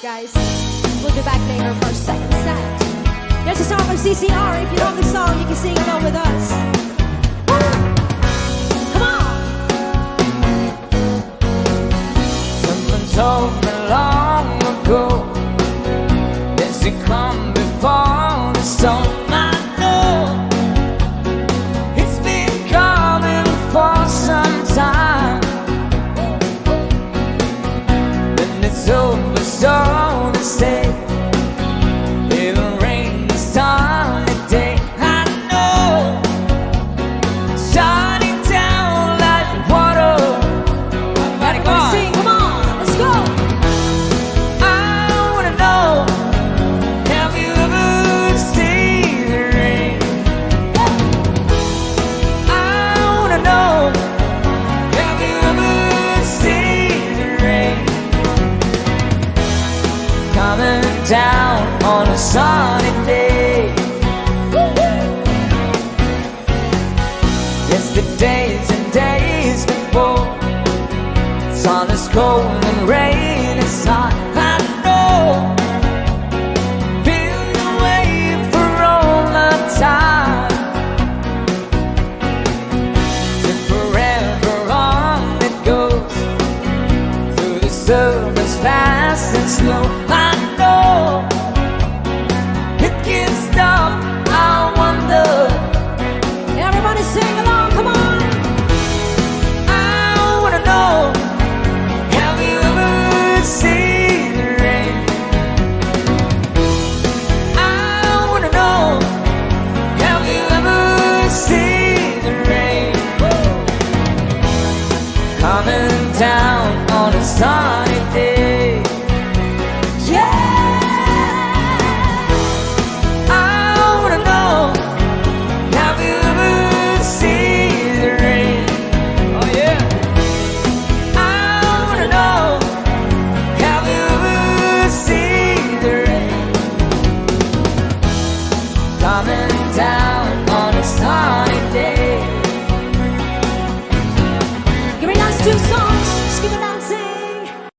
Thanks, guys. We'll be back later for our second set. Here's a song from CCR. If you know this song, you can sing along with us. Come on! Someone told me long ago, there's a come before the storm. I know it's been coming for some time. When it's over, so to say, it'll rain the sunny day. I know, shining down like water. Everybody go sing, come on, let's go! I wanna know, have you ever seen the rain? I wanna know, have you ever seen the rain? Coming down on a sunny day. Yesterdays and days before, sun is cold and rain is hot. I know, been away for all the time. And forever on it goes, through the surface fast and slow.